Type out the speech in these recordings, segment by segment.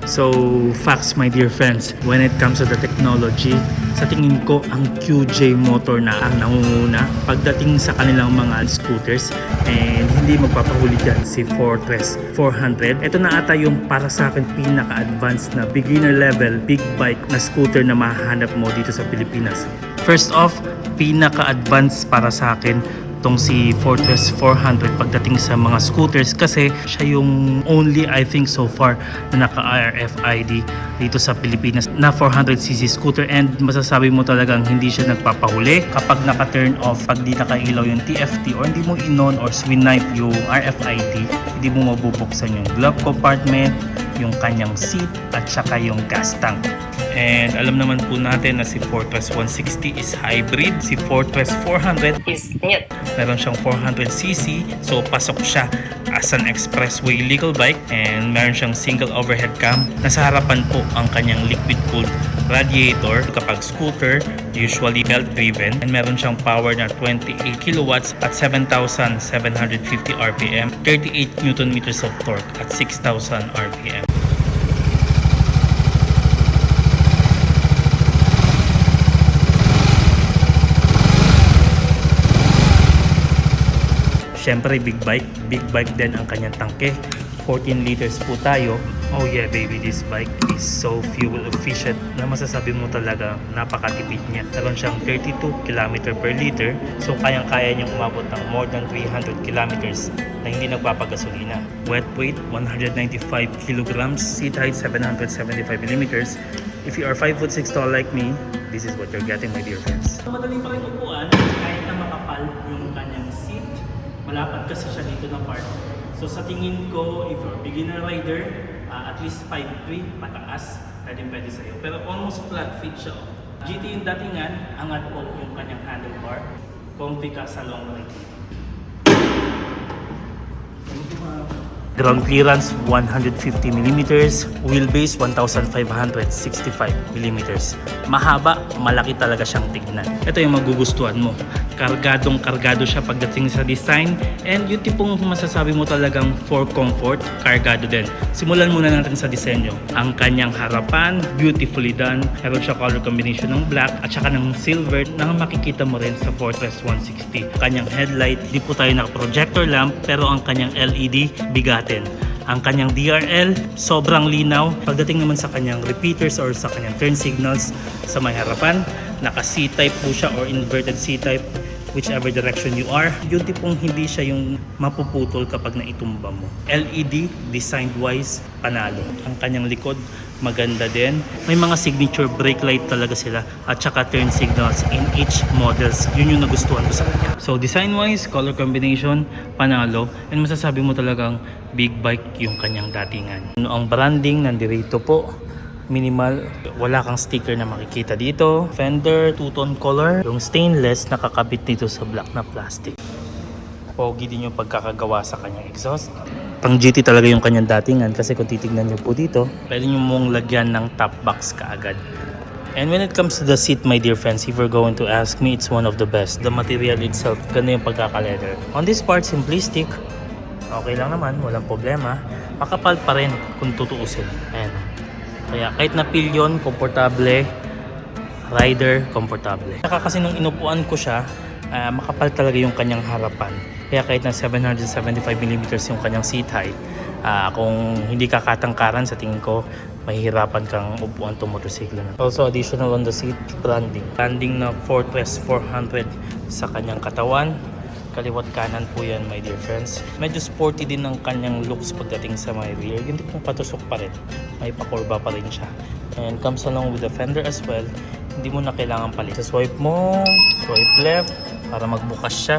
So, facts my dear friends, when it comes to the technology, sa tingin ko ang QJ Motor na ang nangunguna pagdating sa kanilang mga scooters, and hindi magpapahuli dyan si Fortress 400. Ito na ata yung para sa akin pinaka-advanced na beginner level big bike na scooter na mahanap mo dito sa Pilipinas. First off, pinaka-advanced para sa akin tong si Fortress 400 pagdating sa mga scooters kasi siya yung only I think so far na naka RFID dito sa Pilipinas na 400cc scooter, and masasabi mo talagang hindi siya nagpapahuli kapag naka-turn off, pag di nakailaw yung TFT or hindi mo in-on or swinipe yung RFID, hindi mo mabubuksan yung glove compartment, yung kanyang seat at saka yung gas tank. And alam naman po natin na si Fortress 160 is hybrid. Si Fortress 400 is niet. meron siyang 400cc, so pasok siya as an expressway legal bike, and meron siyang single overhead cam. Nasa harapan po ang kanyang liquid cooled radiator. Kapag scooter, usually belt driven, and meron siyang power na 28 kilowatts at 7,750 rpm, 38 newton meters of torque at 6,000 rpm. Siyempre big bike din ang kanyang tangke. 14 liters po tayo. Oh yeah baby, this bike is so fuel efficient na masasabi mo talaga napakatipid niya. Meron siyang 32 km per liter, so kayang-kaya niyang umabot ng more than 300 kilometers na hindi nagpapagasolina. Wet weight 195 kilograms, seat height 775 millimeters. If you are 5'6" tall like me, this is what you're getting my dear friends. Madaling pa rin upuan kahit na makapal yung kanyang seat. Malapad kasi siya dito na part. So sa tingin ko, if you're a beginner rider, at least 5'3", pataas, pwede sa'yo. Pero almost flat fit siya. GT yung datingan, angat po yung kanyang handlebar. Comfy ka sa long ride. Ground clearance 150mm, wheelbase 1565mm. Mahaba, malaki talaga siyang tignan. Ito yung magugustuhan mo. Kargado siya pagdating sa design, and yung tipong masasabi mo talagang for comfort, kargado din. Simulan muna natin sa disenyo. Ang kanyang harapan, beautifully done. Meron siya color combination ng black at saka ng silver na makikita mo rin sa Fortress 160. Kanyang headlight, di po tayo naka-projector lamp, pero ang kanyang LED, bigat. Ang kanyang DRL, sobrang linaw. Pagdating naman sa kanyang repeaters or sa kanyang turn signals sa may harapan, naka C-type po siya or inverted C-type, whichever direction you are. Yung tipong hindi siya yung mapuputol kapag naitumba mo. LED, designed wise, panalo. Ang kanyang likod, maganda din. May mga signature brake light talaga sila at saka turn signals in each models. Yun yung nagustuhan ko sa kanya. So design wise, color combination, panalo. And masasabi mo talagang big bike yung kanyang datingan. Ang branding nandito po. Minimal, wala kang sticker na makikita dito. Fender, two-tone color. Yung stainless nakakabit dito sa black na plastic. Pogi din yung pagkakagawa sa kanyang exhaust. Pang GT talaga yung kanyang datingan kasi kung titignan nyo po dito, pwede nyo mong lagyan ng top box kaagad. And when it comes to the seat my dear friends, if you're going to ask me, it's one of the best. The material itself, ganda yung pagkaka-leather. On this part, simplistic. Okay lang naman, walang problema. Makapal pa rin kung tutuusin. Ayan. Kaya kahit na pillion, komportable. Rider, komportable. Saka kasi nung inupuan ko siya, makapal talaga yung kanyang harapan. Kaya kahit na 775mm yung kanyang seat height, kung hindi ka katangkaran, sa tingin ko, mahihirapan kang upuan itong motorsiklo na. Also additional on the seat, branding. Branding na Fortress 400 sa kanyang katawan. Kaliwat kanan po yan my dear friends. Medyo sporty din ng kanyang looks pagdating sa my rear. Hindi pong patusok pa rin. May pakurba pa rin siya. And comes along with the fender as well. Hindi mo na kailangan palit. Sa swipe mo, swipe left para magbukas siya.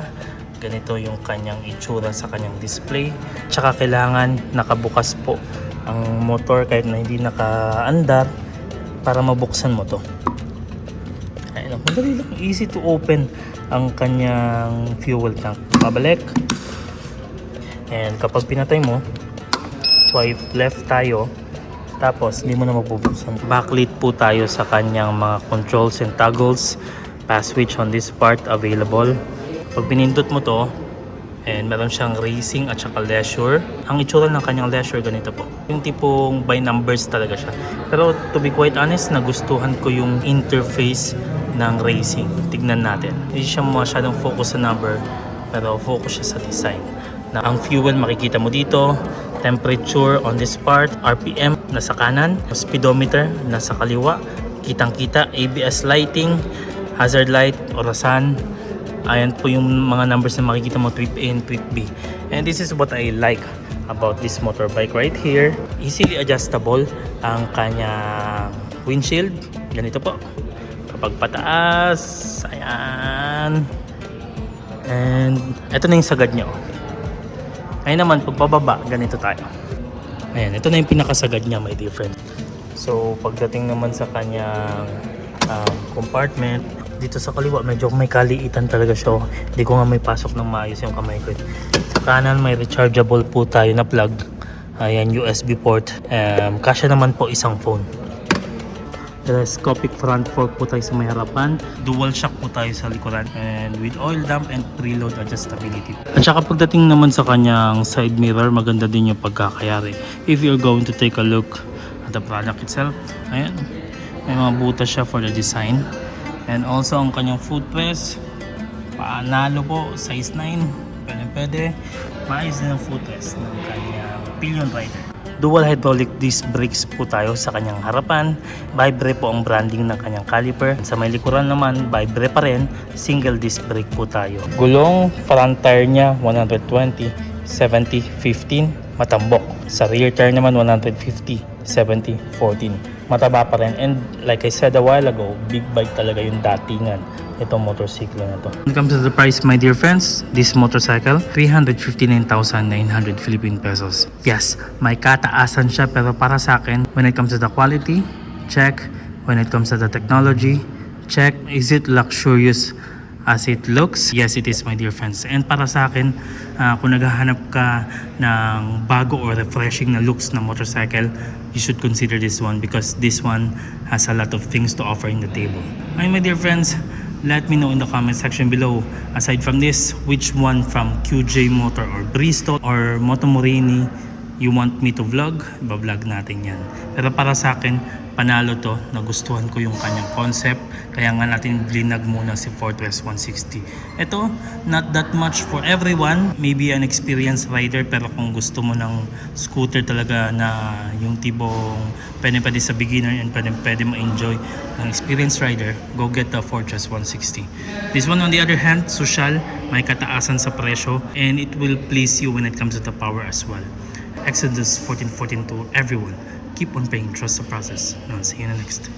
Ganito yung kanyang itsura sa kanyang display. Tsaka kailangan nakabukas po ang motor kahit na hindi nakaandar para mabuksan mo to. Ayun, madali lang, easy to open ang kanyang fuel tank. Pabalik. And kapag pinatay mo, swipe left tayo. Tapos hindi mo na mabubuksan. Backlit po tayo sa kanyang mga controls and toggles. Pass switch on this part available. Pag pinindot mo to, And meron siyang racing at saka leisure. Ang itsura ng kanyang leisure ganito po. Yung tipong by numbers talaga siya. Pero to be quite honest, nagustuhan ko yung interface ng racing. Tignan natin. Hindi siya masyadong focus sa number, pero focus siya sa design. Na ang fuel makikita mo dito, temperature on this part, RPM nasa kanan, speedometer nasa kaliwa, kitang-kita, ABS lighting, hazard light, orasan. Ayan po yung mga numbers na makikita mo, trip A and trip B. And this is what I like about this motorbike right here. Easily adjustable ang kanyang windshield. Ganito po. Kapag pataas, ayan. And ito na yung sagad nyo. Ngayon naman, pag pababa, ganito tayo. Ayan, ito na yung pinakasagad niya, my dear friend. So, pagdating naman sa kanyang compartment, dito sa kaliwa, medyo may kaliitan talaga siya. Hindi ko nga may pasok ng maayos yung kamay ko. Sa kanan, may rechargeable po tayo na plug. Ayan, USB port. Kasya naman po isang phone. Telescopic front fork po tayo sa may harapan. Dual shock po tayo sa likuran. And with oil dump and preload adjustability. At saka pagdating naman sa kanyang side mirror, maganda din yung pagkakayari. If you're going to take a look at the product itself, ayan, may mga butas siya for the design. And also ang kanyang footrest, panalo po, size 9, pwede. Maayos din ang footrest ng kanyang Pillion Rider. Dual hydraulic disc brakes po tayo sa kanyang harapan. Vibre po ang branding ng kanyang caliper. Sa may likuran naman, Vibre pa rin. Single disc brake po tayo. Gulong front tire niya 120, 70, 15. Matambok. Sa rear tire naman 150, 70, 14. Mataba pa rin. And like I said a while ago, big bike talaga yung datingan itong motorsiklo na to. When it comes to the price, my dear friends, this motorcycle, 359,900 Philippine pesos. Yes, may kataasan siya, pero para sa akin, when it comes to the quality, check. When it comes to the technology, check. Is it luxurious as it looks? Yes, it is, my dear friends. And para sa akin, kung naghahanap ka ng bago or refreshing na looks na motorcycle, you should consider this one because this one has a lot of things to offer in the table. Hi, my dear friends, let me know in the comment section below, aside from this, which one from QJ Motor or Bristol or Moto Morini you want me to vlog. Iba-vlog natin yan. Pero para sa akin, panalo to. Nagustuhan ko yung kanyang concept. Kaya nga natin blinag muna si Fortress 160. Ito, not that much for everyone. Maybe an experienced rider, pero kung gusto mo ng scooter talaga na yung tibong pwede sa beginner and pwede ma-enjoy ng experienced rider, go get the Fortress 160. This one on the other hand, social, may kataasan sa presyo, and it will please you when it comes to the power as well. Exodus 14:14 to everyone. Keep on paying, trust the process. And I'll see you in the next.